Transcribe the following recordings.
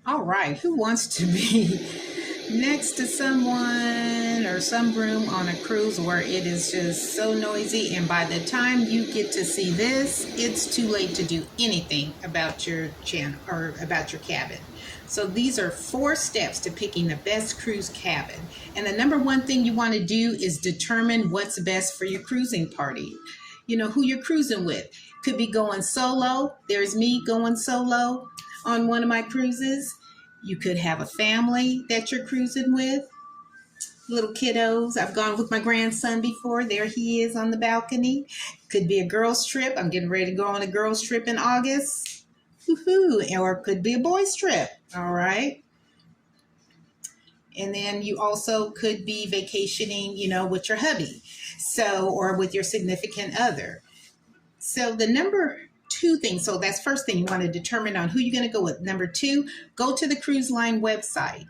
All right, who wants to be next to someone or some room on a cruise where it is just so noisy, and by the time you get to see this, it's too late to do anything about your channel or about your cabin? So these are 4 steps to picking the best cruise cabin. And the number one thing you want to do is determine what's best for your cruising party. You know, who you're cruising with. Could be going solo. There's me going solo on one of my cruises. You could have a family that you're cruising with, little kiddos. I've gone with my grandson before. There he is on the balcony. Could be a girls' trip. I'm getting ready to go on a girls' trip in August. Woohoo! Or it could be a boys' trip. All right. And then you also could be vacationing, with your hubby. So, or with your significant other. So the number two thing, so that's first thing you want to determine on who you're going to go with. Number two, go to the cruise line website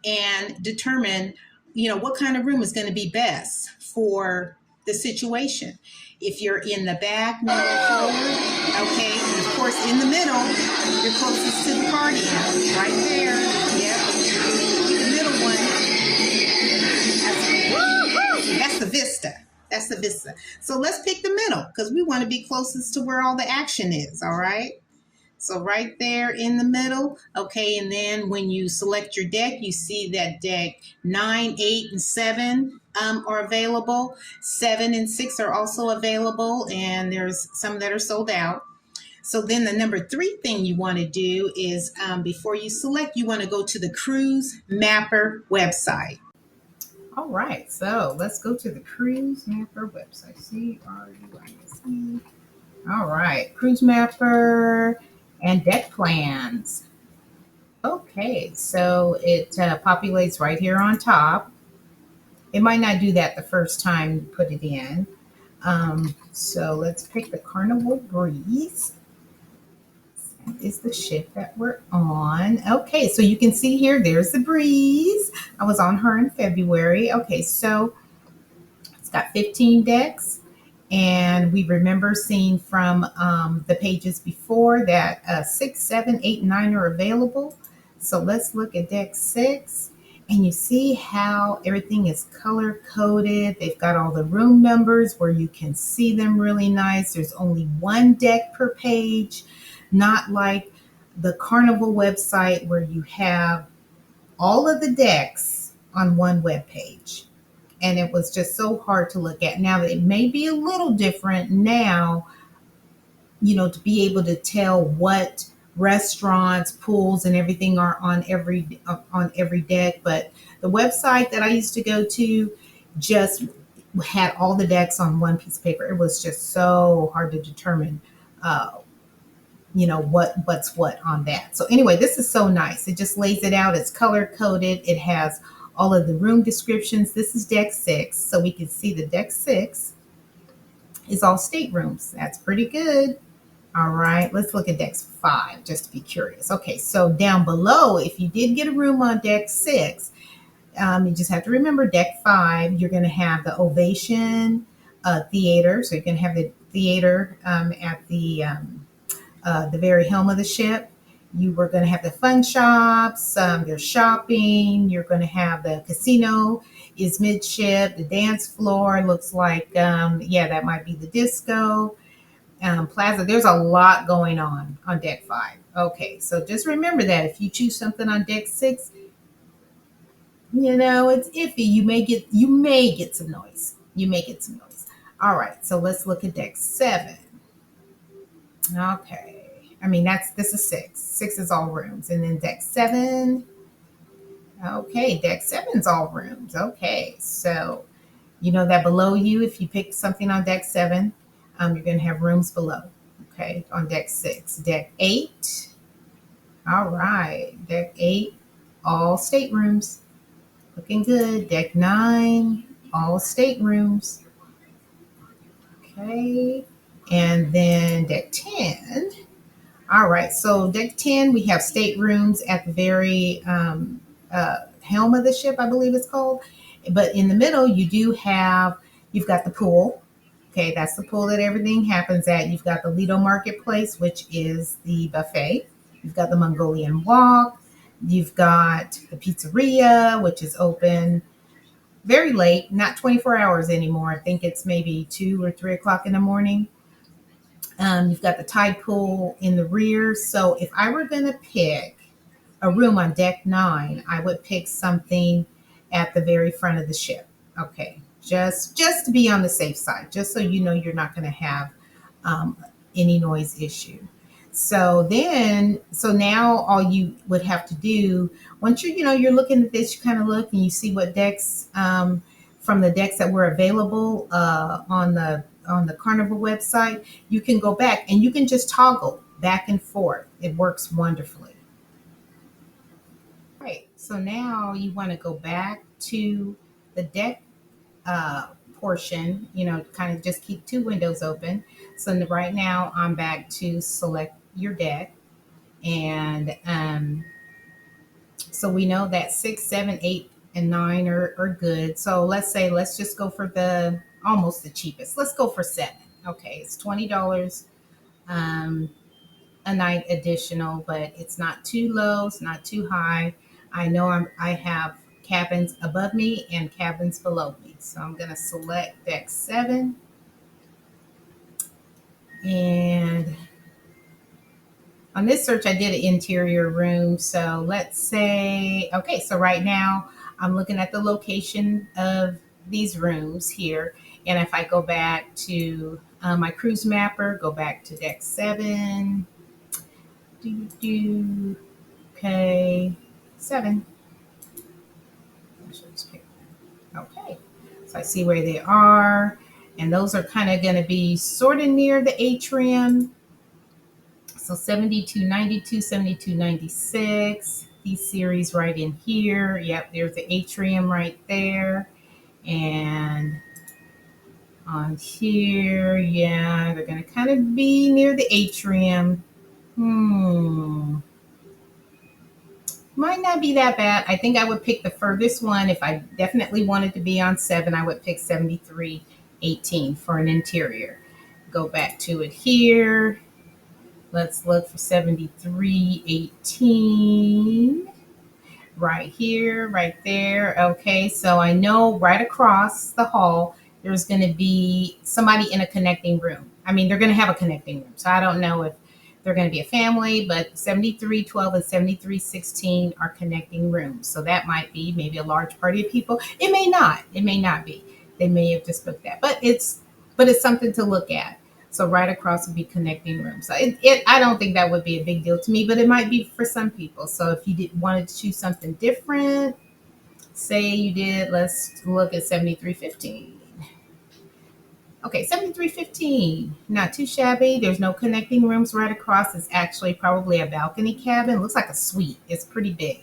and determine, what kind of room is going to be best for the situation. If you're in the back, middle, forward, okay, and of course in the middle, you're closest to the party end, right there. Yep, the middle one. That's the vista. That's the vista. So let's pick the middle because we want to be closest to where all the action is. All right. So right there in the middle. Okay. And then when you select your deck, you see that deck 9, 8, and 7 are available. 7 and 6 are also available. And there's some that are sold out. So then the number 3 thing you want to do is before you select, you want to go to the Cruise Mapper website. All right, so let's go to the Cruise Mapper website. CRUISE. All right, Cruise Mapper and deck plans. Okay, so it populates right here on top. It might not do that the first time you put it in. So let's pick the Carnival Breeze. Is the ship that we're on. Okay, so you can see here, there's the Breeze. I was on her in February. Okay, so it's got 15 decks. And we remember seeing from the pages before that 6, 7, 8, and 9 are available. So let's look at deck 6. And you see how everything is color coded. They've got all the room numbers where you can see them really nice. There's only one deck per page, not like the Carnival website where you have all of the decks on one web page. And it was just so hard to look at. Now, it may be a little different now, to be able to tell what restaurants, pools, and everything are on every deck. But the website that I used to go to just had all the decks on one piece of paper. It was just so hard to determine, what's what on that. So anyway, this is so nice. It just lays it out. It's color coded. It has all of the room descriptions. This is deck 6, so we can see the deck 6 is all staterooms. That's pretty good. All right, let's look at deck 5 just to be curious. Okay, so down below, if you did get a room on deck 6, you just have to remember deck 5, you're going to have the Ovation Theater. So you're going to have the theater at the very helm of the ship. You were going to have the fun shops, there's shopping. You're going to have the casino is midship. The dance floor looks like, that might be the disco. Plaza. There's a lot going on deck 5. Okay, so just remember that if you choose something on deck 6, it's iffy. You may get some noise. All right, so let's look at deck 7. Okay. This is 6. 6 is all rooms. And then deck 7. Okay, deck 7 is all rooms. Okay, so that below you, if you pick something on deck 7, you're going to have rooms below. Okay, on deck 6. Deck 8. All right, deck 8, all staterooms. Looking good. Deck 9, all staterooms. Okay, and then deck 10. All right, so deck 10, we have staterooms at the very helm of the ship, I believe it's called. But in the middle, you've got the pool. Okay, that's the pool that everything happens at. You've got the Lido Marketplace, which is the buffet. You've got the Mongolian Walk. You've got the pizzeria, which is open very late, not 24 hours anymore. I think it's maybe 2 or 3 o'clock in the morning. You've got the tide pool in the rear. So if I were going to pick a room on deck 9, I would pick something at the very front of the ship. Okay, just to be on the safe side, just so you know you're not going to have um, any noise issue. So now all you would have to do, once you're looking at this, you kind of look and you see what decks from the decks that were available on the Carnival website. You can go back and you can just toggle back and forth. It works wonderfully. Right. So now you want to go back to the deck uh, portion, kind of just keep two windows open. So right now I'm back to select your deck. And so we know that 6, 7, 8, and 9 are good. So let's just go for the almost the cheapest. Let's go for 7. Okay, it's $20 um, a night additional, but it's not too low, it's not too high. I know I have cabins above me and cabins below me. So I'm going to select deck 7 and on this search, I did an interior room. So let's say, okay, so right now I'm looking at the location of these rooms here. And if I go back to my cruise mapper, go back to deck 7, okay, 7. Okay, so I see where they are. And those are kind of going to be sort of near the atrium. So 7292, 7296. These series right in here. Yep, there's the atrium right there. And on here, yeah, they're going to kind of be near the atrium. Might not be that bad. I think I would pick the furthest one. If I definitely wanted to be on 7, I would pick 7318 for an interior. Go back to it here. Let's look for 7318 right here, right there. Okay, so I know right across the hall, there's going to be somebody in a connecting room. I mean, they're going to have a connecting room. So I don't know if they're going to be a family, but 7312 and 7316 are connecting rooms. So that might be maybe a large party of people. It may not. It may not be. They may have just booked that. But it's something to look at. So right across would be connecting rooms. So I don't think that would be a big deal to me, but it might be for some people. So if you wanted to choose something different, say you did, let's look at 7315. Okay, 7315, not too shabby. There's no connecting rooms right across. It's actually probably a balcony cabin. It looks like a suite. It's pretty big.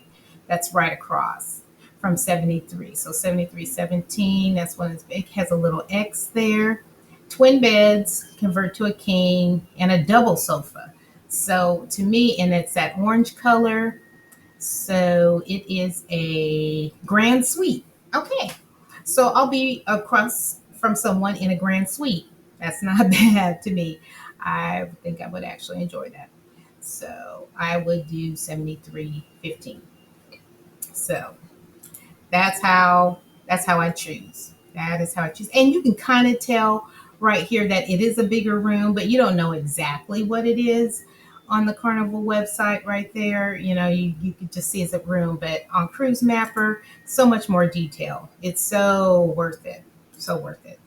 That's right across from 73. So 7317, that's when it's big. It has a little X there. Twin beds, convert to a king, and a double sofa. So to me, and it's that orange color. So it is a grand suite. Okay. So I'll be across from someone in a grand suite. That's not bad to me. I think I would actually enjoy that. So I would do 7315. So that's how I choose. That is how I choose. And you can kind of tell right here that it is a bigger room, but you don't know exactly what it is on the Carnival website right there. You can just see it's a room, but on Cruise Mapper, so much more detail. It's so worth it. So worth it.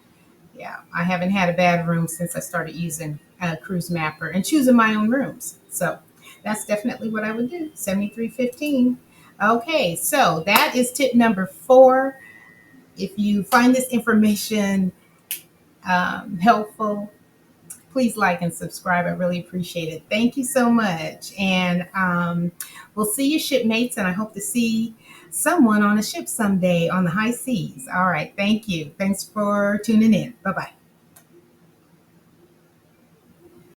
Yeah, I haven't had a bad room since I started using Cruise Mapper and choosing my own rooms. So that's definitely what I would do. 7315. Okay, so that is tip number 4. If you find this information helpful, please like and subscribe. I really appreciate it. Thank you so much. And we'll see you, shipmates. And I hope to see someone on a ship someday on the high seas. All right. Thank you. Thanks for tuning in. Bye-bye.